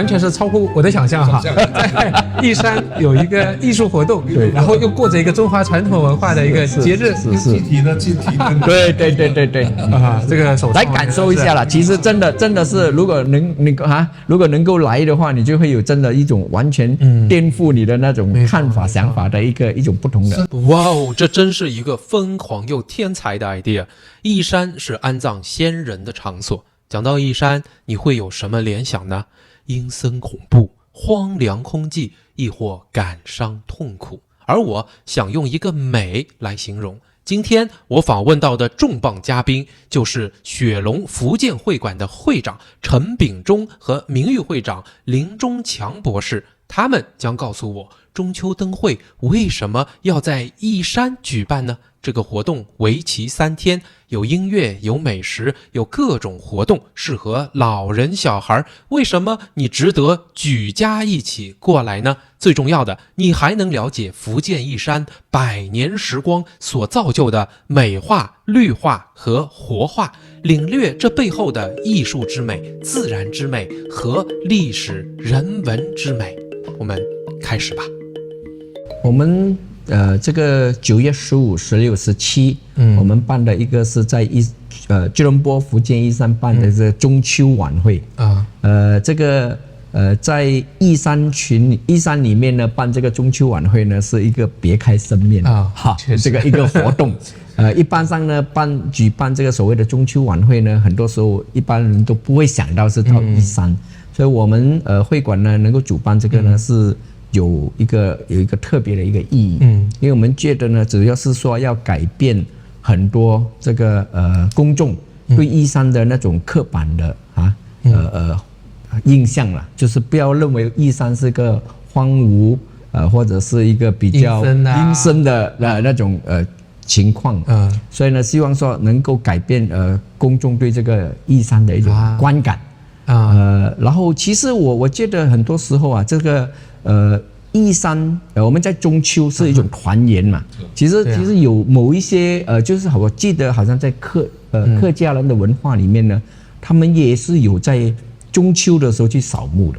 完全是超乎我的想象哈。在义山有一个艺术活动，对，然后又过着一个中华传统文化的一个节日，是集体的，对啊，这个手来感受一下啦。其实真的是，如果能够来的话，你就会有真的一种完全颠覆你的那种看法、想法的一种不同的。哇哦，这真是一个疯狂又天才的 idea！义山是安葬先人的场所。讲到义山，你会有什么联想呢？阴森恐怖、荒凉空寂，亦或感伤痛苦？而我想用一个美来形容。今天我访问到的重磅嘉宾就是雪龙福建会馆的会长陈秉忠和名誉会长林中强博士，他们将告诉我中秋灯会为什么要在义山举办呢？这个活动为期3天，有音乐，有美食，有各种活动，适合老人小孩。为什么你值得举家一起过来呢？最重要的，你还能了解福建义山100年时光所造就的美化、绿化和活化，领略这背后的艺术之美、自然之美和历史人文之美。我们开始吧。我们这个9月15、16、17，我们办的一个是在吉隆坡福建义山办的这个中秋晚会啊，这个在义山里面呢办这个中秋晚会呢是一个别开生面啊，哈，这个一个活动。一般上呢举办这个所谓的中秋晚会呢，很多时候一般人都不会想到是到义山，所以我们会馆呢能够主办这个呢是有一个特别的一个意义，因为我们觉得呢，只要是说要改变很多这个公众对义山的那种刻板的印象啦，就是不要认为义山是个荒芜或者是一个比较阴森的那种情况，所以呢，希望说能够改变公众对这个义山的一种观感。然后其实我觉得很多时候啊，这个义山我们在中秋是一种团圆嘛。其实有某一些就是我记得好像在客家人的文化里面呢，他们也是有在中秋的时候去扫墓的。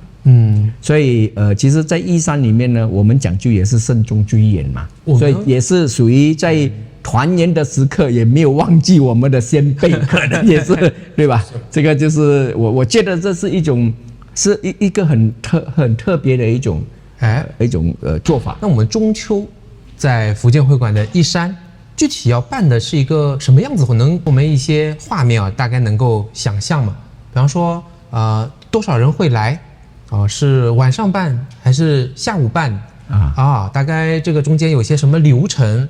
所以其实，在义山里面呢，我们讲究也是慎终追远嘛，所以也是属于在团圆的时刻，也没有忘记我们的先辈，可能也是对吧？这个就是我觉得这是一种一个很特别的一种做法。那我们中秋在福建会馆的义山，具体要办的是一个什么样子？我们一些画面啊，大概能够想象嘛？比方说多少人会来？是晚上办还是下午办大概这个中间有些什么流程？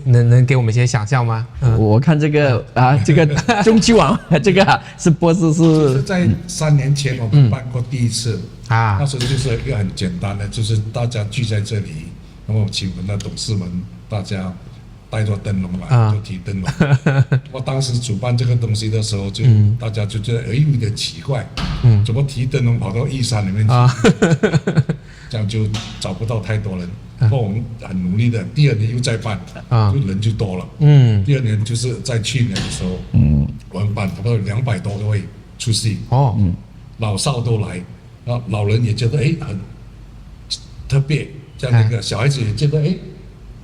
能给我们一些想象吗？我看这个这个中秋晚这个是博士是在3年前我们办过第一次那时候就是一个很简单的，就是大家聚在这里，然后请我们的董事们大家带着灯笼来，就提灯笼。我当时主办这个东西的时候，就大家就觉得有点奇怪，怎么提灯笼跑到义山里面去？这样就找不到太多人。我们很努力的，第2年又再办，就人就多了。第2年就是在去年的时候，我们办差不多200多位出席，老少都来，老人也觉得很特别，这样一个小孩子也觉得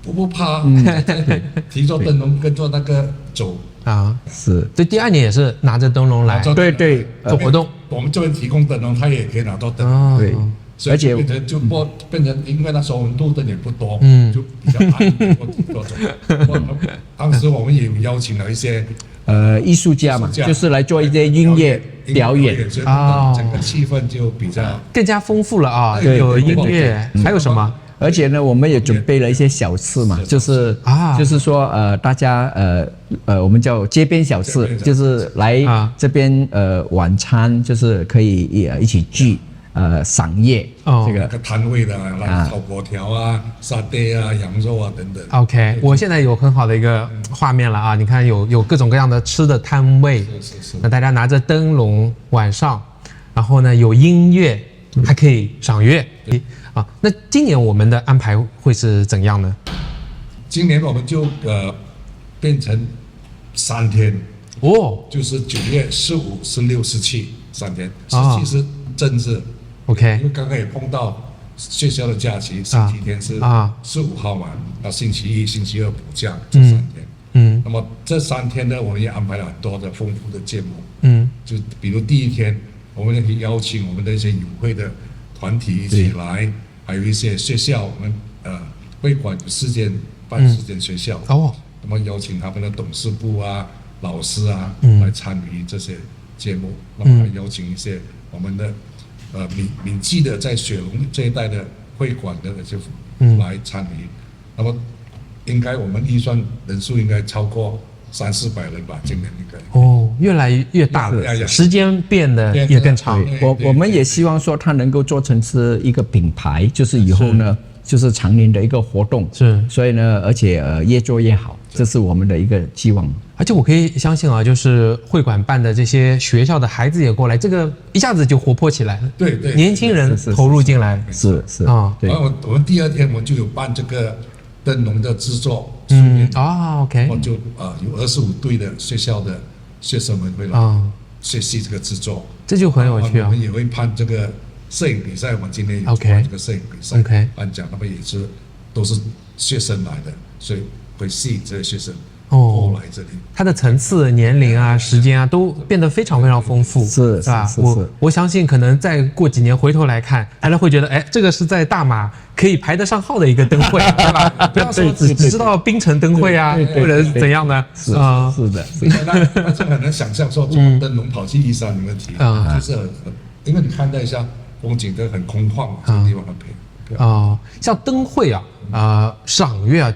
不怕，提着灯笼跟着那个走是。这第2年也是拿着灯笼来，对做活动。我们这边提供灯笼，他也可以拿到灯笼，对。而且变成，因为那时候我们路灯也不多，就比较暗，多种。当时我们也邀请了一些艺术家嘛，就是来做一些音乐表演整个气氛就比较更加丰富了啊。有音乐，还有什么？而且呢，我们也准备了一些小吃嘛，就是说大家我们叫街边小吃，就是来这边晚餐就是可以一起聚。赏叶这个摊位的炒粿条沙爹羊肉等等。OK， 我现在有很好的一个画面了你看有各种各样的吃的摊位，是。那大家拿着灯笼晚上，然后呢有音乐，还可以赏月那今年我们的安排会是怎样呢？今年我们就变成3天就是9月15、16、17 3天，17是正日 OK， 因为刚刚也碰到学校的假期，星期天是15号嘛，那星期一、星期二补假这3天。那么这3天呢，我们也安排了很多的丰富的节目。就比如第一天，我们可以邀请我们的一些友会的团体一起来，还有一些学校，我们会馆有4间学校。那么邀请他们的董事部啊、老师啊来参与这些节目。那么还邀请一些我们的闽记的在雪隆这一带的会馆的就来参与。那么应该我们预算人数应该超过300-400人吧，今年应该。越来越大了，时间变得也更长。我们也希望说它能够做成是一个品牌，就是以后呢就是常年的一个活动。所以呢，而且越做越好，这是我们的一个期望。而且我可以相信啊，就是会馆办的这些学校的孩子也过来，这个一下子就活泼起来了。对，年轻人投入进来。是对。然后我们第2天我们就有办这个灯笼的制作。OK。我就有25队的学校的学生们会来学习这个制作，这就很有趣啊。我们也会办这个摄影比赛，我们今天有办这个摄影比赛颁奖，他们也是都是学生来的，所以会吸引这些学生过来这里。它的层次、年龄啊、时间啊都变得非常非常丰富，是吧？我相信可能再过几年回头来看，大家会觉得，这个是在大马可以排得上号的一个灯会，对吧？不要说只知道槟城灯会啊，或者怎样的。是的。大家很难想象说，怎么灯笼跑去义山没问题，就是因为你看到一下风景都很空旷，这个地方很漂亮。像灯会赏月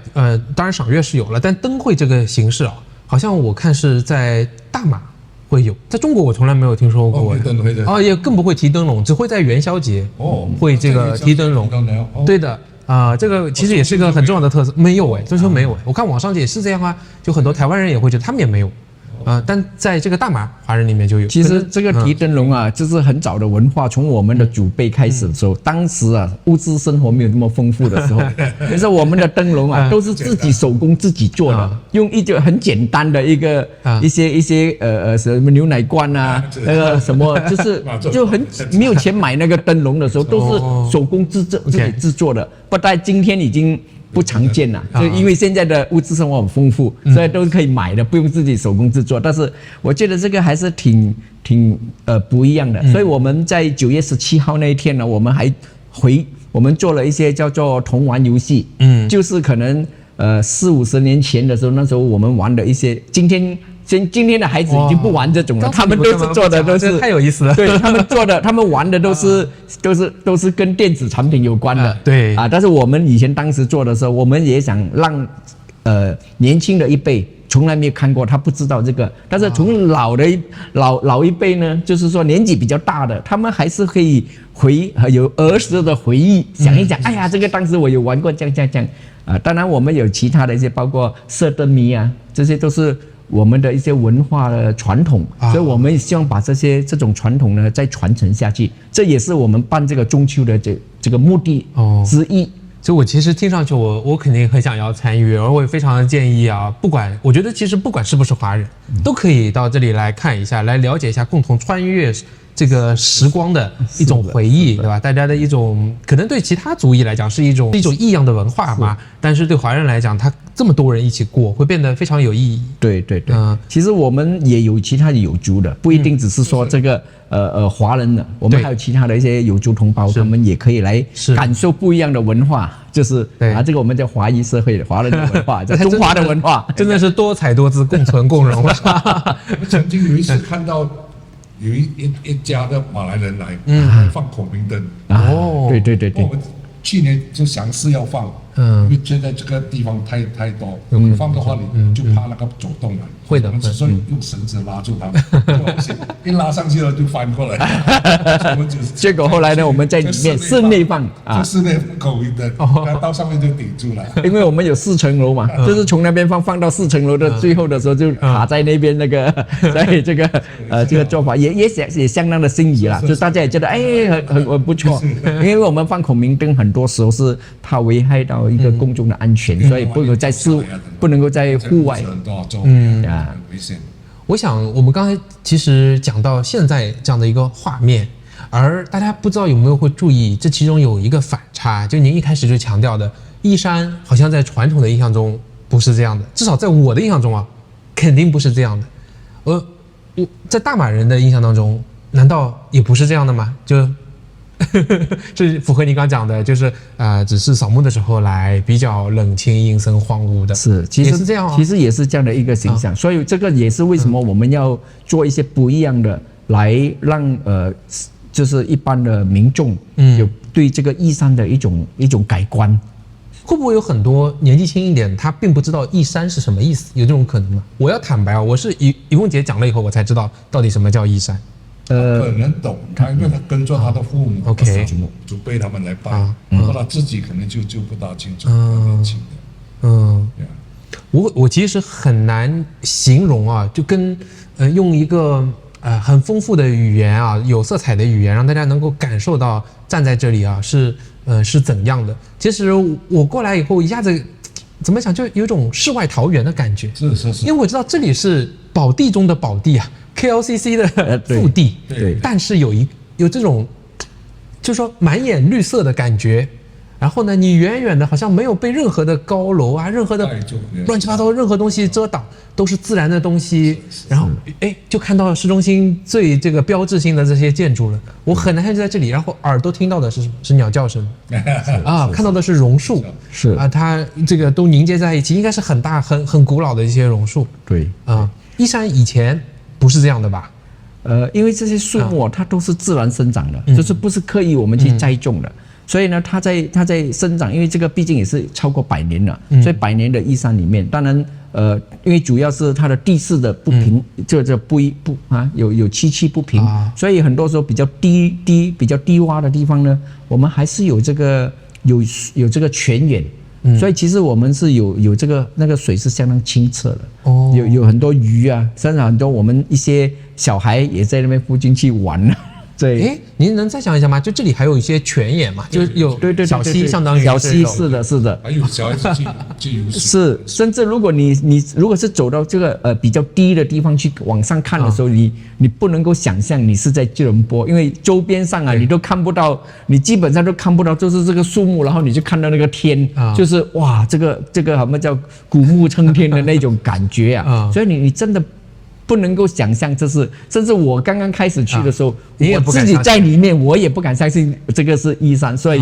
当然赏月是有了，但灯会这个形式好像我看是在大马会有，在中国我从来没有听说过。也更不会提灯笼，只会在元宵节会这个提灯笼。对的这个其实也是一个很重要的特色。没有中秋没有我看网上也是这样就很多台湾人也会觉得他们也没有。但在这个大马华人里面就有。其实这个提灯笼就是很早的文化，从我们的祖辈开始的时候，当时物质生活没有那么丰富的时候，其实我们的灯笼都是自己手工自己做的，用一个很简单的一个一些什么牛奶罐那个什么，就很没有钱买那个灯笼的时候，都是手工自己制作的。不但今天已经不常见了，就因为现在的物质生活很丰富，所以都是可以买的，不用自己手工制作。但是我觉得这个还是挺不一样的。所以我们在9月17号那一天呢，我们做了一些叫做童玩游戏，就是可能40-50年前的时候，那时候我们玩的一些，今天的孩子已经不玩这种了，他们都是做的都是太有意思了。对，他们做的，他们玩的都是跟电子产品有关的。对但是我们以前当时做的时候，我们也想让年轻的一辈从来没有看过，他不知道这个。但是从老一辈呢，就是说年纪比较大的，他们还是可以有儿时的回忆，想一想，哎呀，这个当时我有玩过这样当然我们有其他的一些，包括射灯谜这些都是我们的一些文化的传统，所以我们希望把这种传统呢再传承下去，这也是我们办这个中秋的这个目的之一。所以我其实听上去我肯定很想要参与，而我也非常的建议我觉得其实不管是不是华人，都可以到这里来看一下，来了解一下，共同穿越这个时光的一种回忆，对吧？大家的一种可能对其他族裔来讲是一种异样的文化嘛，但是对华人来讲，他这么多人一起过，会变得非常有意义。对，其实我们也有其他的有族的，不一定只是说这个华人的，我们还有其他的一些有族同胞，他们也可以来感受不一样的文化，就是这个我们叫华裔社会的华人的文化，叫中华的文化，真的是多彩多姿，共存共荣。我曾经有一次看到有一家的马来人来放孔明灯。对。我们去年就尝试要放，因为现在这个地方太多，放的话你就怕那个走动了。会的，所以用绳子拉住他们，一拉上去了就翻过来。结果后来呢，我们在里面室内放室内放孔明灯，到上面就顶住了。因为我们有4层楼嘛，就是从那边放到4层楼的最后的时候就卡在那边那个，所以这个做法也相当的心仪啦，就大家也觉得很不错。因为我们放孔明灯很多时候是怕危害到一个公众的安全，所以不能够在户外。危险。我想我们刚才其实讲到现在这样的一个画面，而大家不知道有没有会注意，这其中有一个反差，就您一开始就强调的，义山好像在传统的印象中不是这样的，至少在我的印象中啊，肯定不是这样的。我在大马人的印象当中，难道也不是这样的吗？就这符合你刚讲的，就是只是扫墓的时候来，比较冷清、阴森、荒芜的。是，其实也是这样其实也是这样的一个形象，所以这个也是为什么我们要做一些不一样的，来让就是一般的民众有对这个义山的一种改观。会不会有很多年纪轻一点，他并不知道义山是什么意思？有这种可能吗？我要坦白啊，我是于凤姐讲了以后，我才知道到底什么叫义山。可能懂他，因为他跟着他的父母、祖辈他们来拜，然后他自己可能就不大清楚。年轻的，我其实很难形容啊，就跟用一个很丰富的语言啊，有色彩的语言，让大家能够感受到站在这里啊是怎样的。其实我过来以后，一下子怎么想，就有一种世外桃源的感觉。是，因为我知道这里是宝地中的宝地啊。KLCC 的腹地，对，但是有这种，就是说满眼绿色的感觉。然后呢，你远远的好像没有被任何的高楼啊、任何的乱七八糟任何东西遮挡，都是自然的东西。然后就看到市中心最这个标志性的这些建筑了。我很难就在这里，然后耳朵听到的是鸟叫声啊，看到的是榕树，是啊，它这个都凝结在一起，应该是很大很古老的一些榕树。对啊，义山以前不是这样的吧？因为这些树木它都是自然生长的，就是不是刻意我们去栽种的。所以呢，它在生长，因为这个毕竟也是超过100年了，所以100年的义山里面，当然因为主要是它的地势的不平，这不有崎岖不平，所以很多时候比较低洼的地方呢，我们还是有这个有这个泉源。所以其实我们是有这个那个水是相当清澈的，有很多鱼啊，甚至很多我们一些小孩也在那边附近去玩了。对，您能再讲一下吗？就这里还有一些泉眼嘛，就是有小溪，相当于小溪，是的，还有小孩子去游水，是，甚至如果你如果是走到这个比较低的地方去往上看的时候，你不能够想象你是在吉隆坡，因为周边上啊你都看不到，你基本上都看不到，就是这个树木，然后你就看到那个天，就是哇，这个什么叫古木参天的那种感觉啊，所以你真的不能够想象，这是甚至我刚刚开始去的时候，我自己在里面，我也不敢相信这个是义山，所以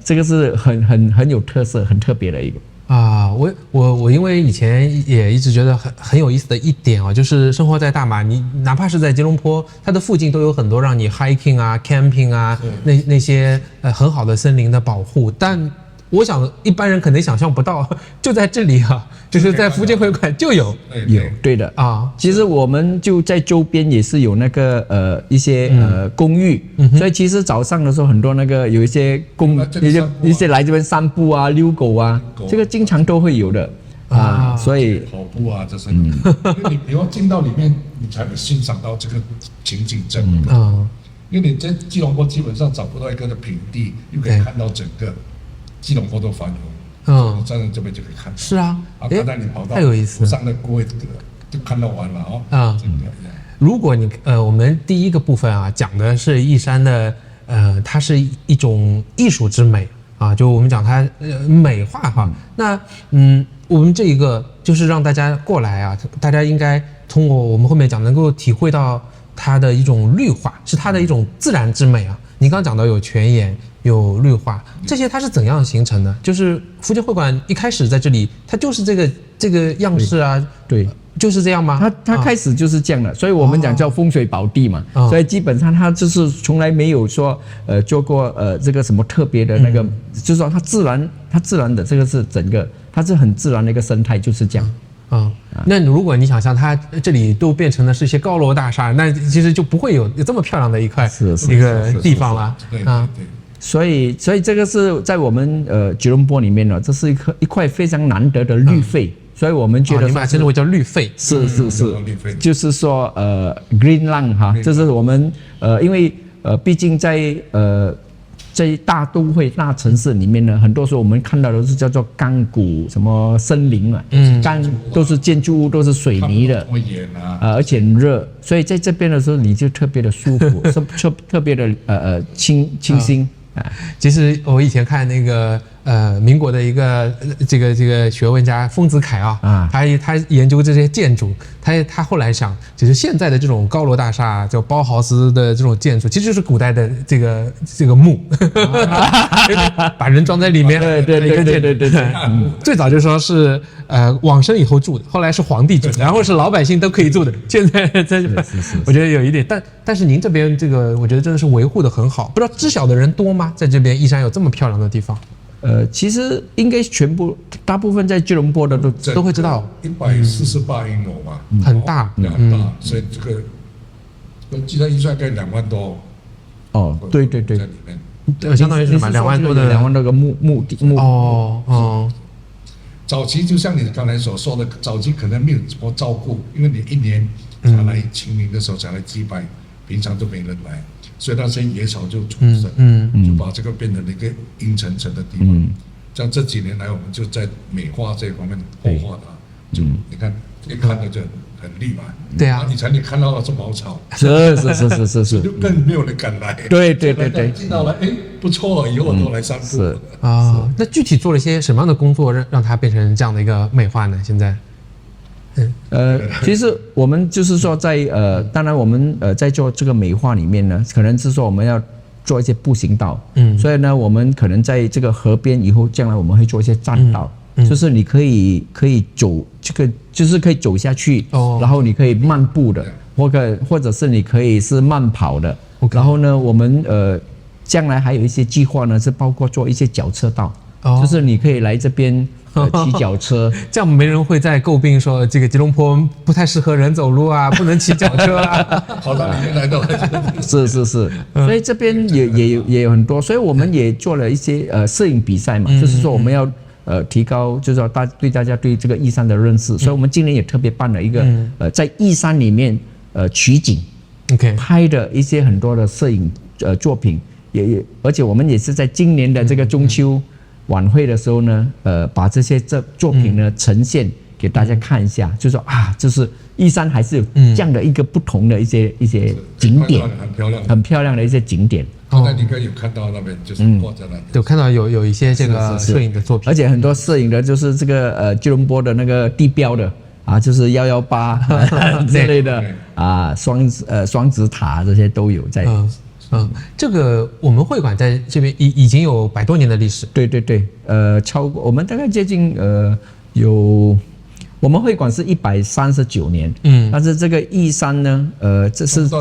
这个是很有特色、很特别的一个。我因为以前也一直觉得很有意思的一点啊，就是生活在大马，你哪怕是在吉隆坡，它的附近都有很多让你 hiking 啊、camping 啊那些很好的森林的保护，但我想一般人可能想象不到，就在这里啊，就是在福建会馆就有，对的啊。其实我们就在周边也是有那个一些公寓，所以其实早上的时候很多那个有一些一些来这边散步啊、遛狗啊，这个经常都会有的啊。所以跑步啊这些，因为你要进到里面，你才能欣赏到这个情景真啊。因为你在吉隆坡基本上找不到一个平地，又可以看到整个吉隆坡的繁荣，站在这边就可以看到。是啊，刚才你跑到太有意思了，上的各位就看到完了哦。如果你我们第一个部分啊讲的是义山的它是一种艺术之美啊，就我们讲它美化哈。那我们这一个就是让大家过来啊，大家应该通过我们后面讲能够体会到它的一种绿化，是它的一种自然之美啊。你刚刚讲到有泉眼，有绿化，这些它是怎样形成的？就是福建会馆一开始在这里，它就是这个样式啊，对，就是这样吗？它开始就是这样的，所以我们讲叫风水宝地嘛，所以基本上它就是从来没有说做过这个什么特别的那个，就是说它自然的这个是整个，它是很自然的一个生态，就是这样。那如果你想象它这里都变成的是一些高楼大厦，那其实就不会有这么漂亮的一块一个地方了啊。所以这个是在我们吉隆坡里面呢，这是一块非常难得的绿肺，所以我们觉得你把它称之为叫绿肺，是，就是说Green Lung 哈，就是我们因为毕竟在在大都会、大城市里面呢，很多时候我们看到的是叫做钢骨什么森林啊，都是建筑物，都是水泥的，而且很热，所以在这边的时候你就特别的舒服，特别的清新。其实我以前看那个民国的一个这个学问家丰子恺他研究这些建筑，他后来想，就是现在的这种高楼大厦，叫包豪斯的这种建筑，其实就是古代的这个墓，把人装在里面。对，最早就说是往生以后住的，后来是皇帝住的，然后是老百姓都可以住的。现在我觉得有一点，但是您这边这个，我觉得真的是维护的很好。不知道知晓的人多吗？在这边义山有这么漂亮的地方？其实应该大部分在吉隆坡的都会知道，148英亩嘛，很大，所以这个我记得预算该2万多。哦，对，在里面，相当于是什么2万多的2万多个墓地。早期就像你刚才所说的，早期可能没有怎么照顾，因为你1年才来清明的时候才来祭拜，平常都没人来。所以那些野草就出生，就把这个变成了一个阴沉沉的地方。像这几年来，我们就在美化这一方面活化它，就你看一看到就很绿嘛。对啊，你才能看到是茅草。是，就更没有人敢来。对，进到了，不错，以后我都来散步。是那具体做了些什么样的工作，让它变成这样的一个美化呢？现在？其实我们就是说当然我们在做这个美化里面呢，可能是说我们要做一些步行道，所以呢，我们可能在这个河边以后，将来我们会做一些栈道，就是你可以走这个，就是可以走下去，然后你可以漫步的，或者是你可以是慢跑的，然后呢，我们将来还有一些计划呢，是包括做一些脚车道，就是你可以来这边。骑脚车，这样没人会再诟病说这个吉隆坡不太适合人走路啊，不能骑脚车啊。跑到里面来的。是，所以这边也有很多，所以我们也做了一些摄影比赛嘛，就是说我们要提高，就是说大家对这个义山的认识，所以我们今年也特别办了一个在义山里面取景拍的一些很多的摄影作品，而且我们也是在今年的这个中秋晚会的时候呢，把这作品呢呈现给大家看一下，就说就是义山还是有这样的一个不同的一些景点，很漂亮的一些景点。刚才你有看到那边就是挂在那边，有看到有一些这个摄影的作品，而且很多摄影的就是这个吉隆坡的那个地标的就是118之类的双子塔这些都有在。这个我们会馆在这边已经有100多年的历史。对，超过我们大概接近我们会馆是139年，但是这个义山呢，这是我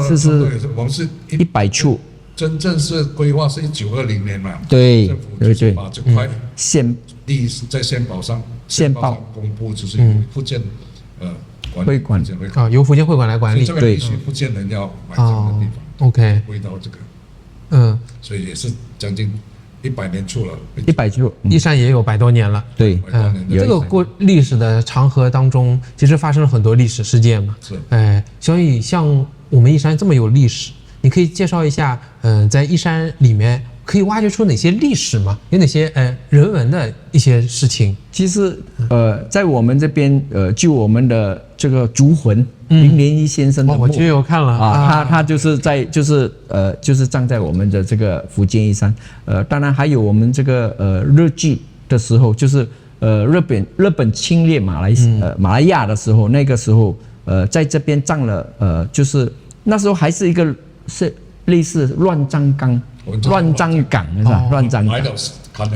们是100处，真正是规划是1920年嘛，对，把这块地在宪报上公布，就是由福建会馆由福建会馆来管理，这个必须福建人要买这个地方。OK， 回到这个，所以也是将近100年处了。100处，义山也有100多年了。对，这个过历史的长河当中，其实发生了很多历史事件嘛。是，所以像我们义山这么有历史，你可以介绍一下，在义山里面可以挖掘出哪些历史吗？有哪些人文的一些事情？其实在我们这边就我们的这个族魂。林连一先生的墓，我就有看了他就是葬在我们的这个福建义山。当然还有我们这个日据的时候，就是日本侵略马来亚的时候，那个时候在这边葬了就是那时候还是一个是类似乱葬岗是吧？乱葬岗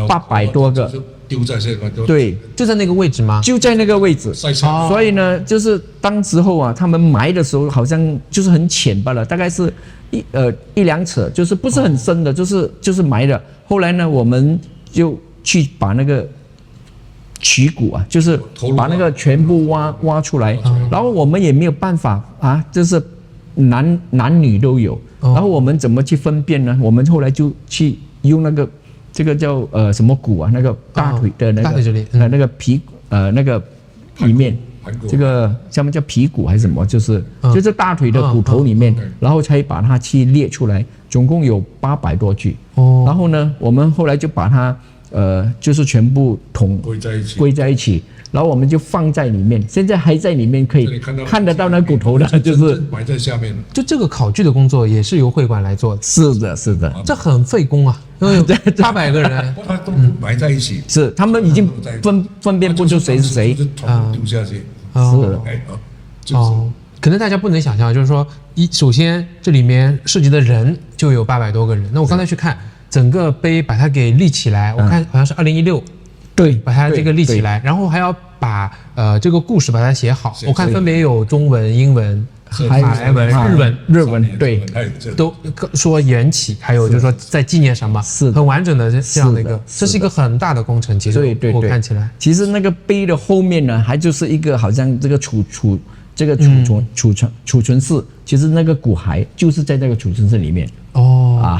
800多个。丢在这个，对，就在那个位置吗？就在那个位置，所以呢，就是当时候他们埋的时候好像就是很浅罢了，大概是1-2尺，就是不是很深的，就是埋的。后来呢，我们就去把那个取骨就是把那个全部挖出来，然后我们也没有办法就是男女都有，然后我们怎么去分辨呢？我们后来就去用那个。这个叫什么骨那个大腿的那个大腿这里那个皮那个里面这个他们叫皮骨还是什么，就是大腿的骨头里面，然后才把它去列出来，总共有800多具。然后呢，我们后来就把它就是全部归在一起。然后我们就放在里面，现在还在里面可以看得到那骨头的，就是埋在下面。就这个考据的工作也是由会馆来做的。是的，是的，这很费工啊，因为800个人，他都埋在一起。是，他们已经分辨不出谁是谁啊，丢下去。是，可能大家不能想象，就是说，首先这里面涉及的人就有800多个人。那我刚才去看整个碑，把它给立起来，我看好像是2016。对，把它这个立起来，然后还要把这个故事把它写好。我看分别有中文、英文、马来文、日文，对，都说缘起，还有就是说在纪念什么，是很完整的这样的一个，这是一个很大的工程。其实我看起来，其实那个碑的后面呢，还就是一个好像这个储存室，其实那个骨骸就是在那个储存室里面。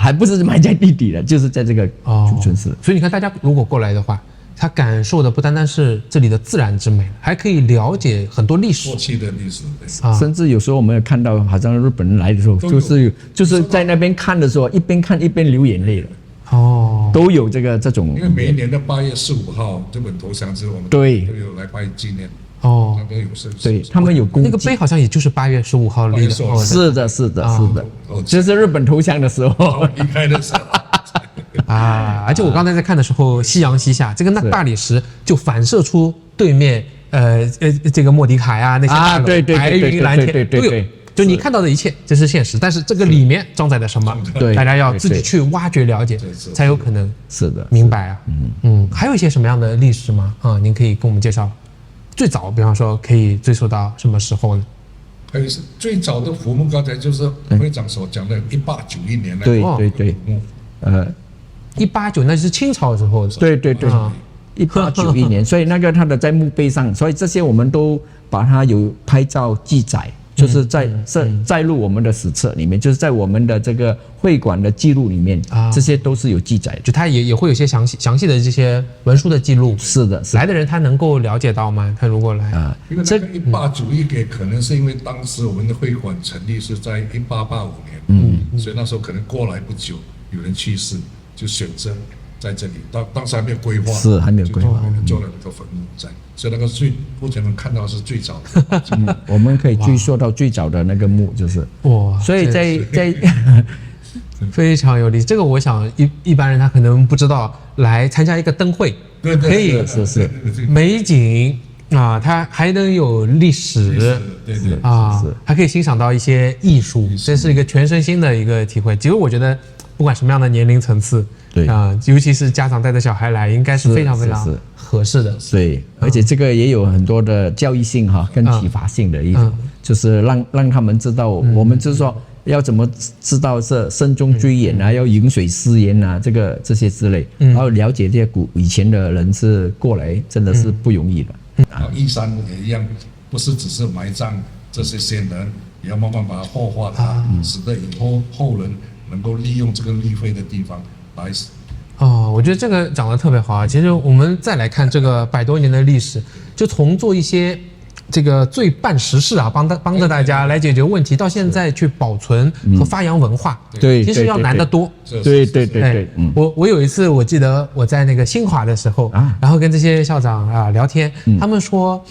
还不是埋在地底的，就是在这个储存室。所以你看，大家如果过来的话，他感受的不单单是这里的自然之美，还可以了解很多历史，过去的历史，甚至有时候我们有看到，好像日本人来的时候，就是在那边看的时候，一边看一边流眼泪了。都有这种。因为每一年的8月15号，日本投降之后，我们都有来拜纪念。那个有对，他们有那个碑好像也就是8月15号立的。是的，是的，是的，就是日本投降的时候，离开的时候。而且我刚才在看的时候，夕阳西下，这个大理石就反射出对面这个莫迪卡呀那些大楼，白云蓝天都有。就你看到的一切，这是现实，但是这个里面装载的什么，大家要自己去挖掘了解，才有可能明白啊。还有一些什么样的历史吗？您可以跟我们介绍。最早，比方说可以追溯到什么时候呢？还有是最早的坟墓，刚才就是会长所讲的1891年的。对，1890那就是清朝之后的。对，1891年，所以那个它的在墓碑上，所以这些我们都把它有拍照记载，就是载入我们的史册里面，就是在我们的这个会馆的记录里面，这些都是有记载的。就它也会有一些详细的这些文书的记录。是的，来的人他能够了解到吗？他如果来因为这个1891年可能是因为当时我们的会馆成立是在1885年，所以那时候可能过来不久，有人去世，就选择在这里。当时还没有规划，是还没有规划，做了一个坟墓在。所以那个目前能看到是最早的。我们可以追溯到最早的那个墓，就是所以在非常有意思。这个我想一般人他可能不知道，来参加一个灯会，可以是美景它还能有历史，还可以欣赏到一些艺术，这是一个全身心的一个体会。其实我觉得，不管什么样的年龄层次，尤其是家长带着小孩来，应该是非常非常合适的。对，而且这个也有很多的教育性跟启发性的一种，就是让他们知道，我们就是说要怎么知道是慎重追远要饮水思源这些之类，然后了解这些以前的人是过来，真的是不容易的。义山也一样，不是只是埋葬这些先人，也要慢慢把它活化它，使得以后后人能够利用这个立碑的地方来。我觉得这个讲得特别好啊！其实我们再来看这个100多年的历史，就从做一些这个最办实事帮着大家来解决问题，到现在去保存和发扬文化，其实要难得多。对。我有一次我记得我在那个新华的时候，然后跟这些校长聊天，他们说，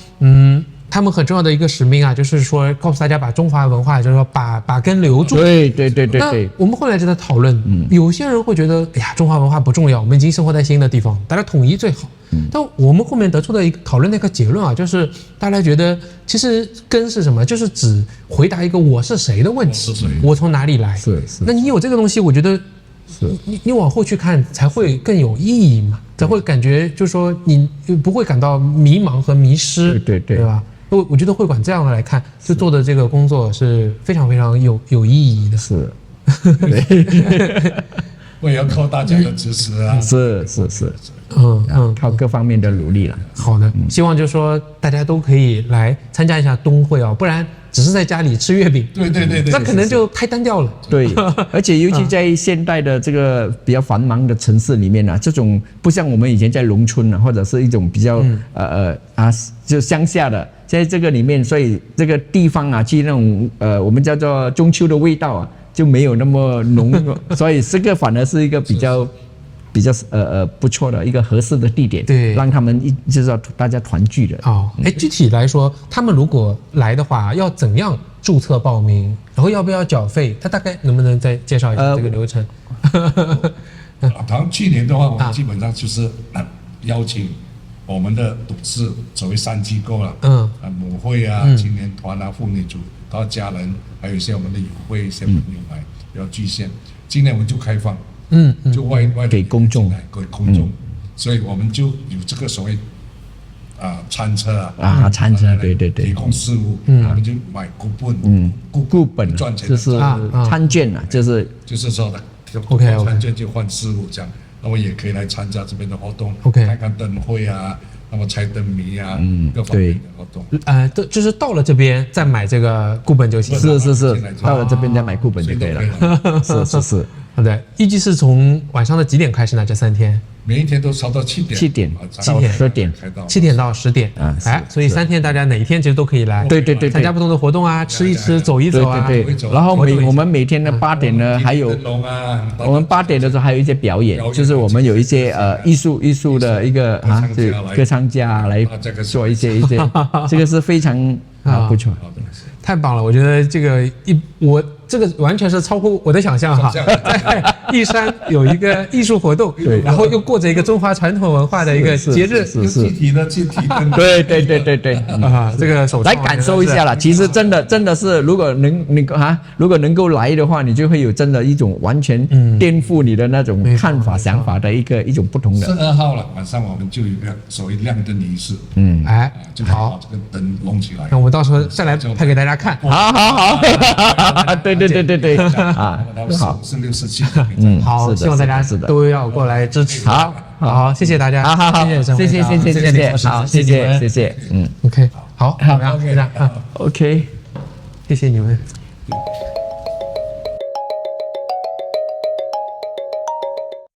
他们很重要的一个使命就是说告诉大家把中华文化，就是说把根留住。对。那我们后来就在讨论，有些人会觉得，哎呀，中华文化不重要，我们已经生活在新的地方，大家统一最好。但我们后面得出的一个讨论的一个结论就是大家觉得，其实根是什么？就是只回答一个我是谁的问题，我从哪里来？是。那你有这个东西，我觉得你往后去看才会更有意义嘛，才会感觉就是说你不会感到迷茫和迷失，对吧？我觉得会馆这样来看，就做的这个工作是非常非常有意义的。是，我也要靠大家的支持啊！是，靠各方面的努力了。好的，希望就是说大家都可以来参加一下冬会不然只是在家里吃月饼，对，那可能就太单调了。对，而且尤其在现代的这个比较繁忙的城市里面这种不像我们以前在农村或者是一种比较就乡下的在这个里面，所以这个地方啊，去那种我们叫做中秋的味道啊，就没有那么浓，所以这个反而是一个比较不错的一个合适的地点，对，让他们就是要大家团聚的。哦，具体来说，他们如果来的话，要怎样注册报名，然后要不要缴费？他大概能不能再介绍一下这个流程？好像去年的话，我们基本上就是邀请我们的董事，所谓3机构了，母会啊、青年团啊、妇女组，到家人，还有一些我们的友会一些朋友来，要具现。今年我们就开放，就外给公众，所以我们就有这个所谓餐车餐车，对，提供事务，我们就买股本赚钱，就是餐券啊，就是说的。OK， 参券就换事物这样，那么也可以来参加这边的活动 ，OK， 看看灯会啊，那么猜灯谜啊，各方面的活动。就是到了这边再买这个股本就行。是，到了这边再买股本就可以了。是。好的，预计是从晚上的几点开始呢？这3天？每一天都烧到7点到10点，7点到10点所以3天大家哪一天其实都可以来，对，参加不同的活动啊，吃一吃，走一走啊，对。然后我们每天的8点呢，还有我们8点的时候还有一些表演，就是我们有一些艺术的一个歌唱家来做一些，这个是非常不错。太棒了，我觉得这个这个完全是超乎我的想象哈，在义山有一个艺术活动，对，然后又过着一个中华传统文化的一个节日，是具体的，对，这个来感受一下啦。其实真的是，如果能够来的话，你就会有真的一种完全颠覆你的那种看法、想法的一种不同的。12号了，晚上我们就有一个所谓亮灯仪式，就把这个灯弄起来，那我们到时候再来拍给大家看。好，对好，4、6、7，好，希望大家都要过来支持。好，谢谢大家，好，谢谢，好，谢谢，OK，好，这样，OK，谢谢你们。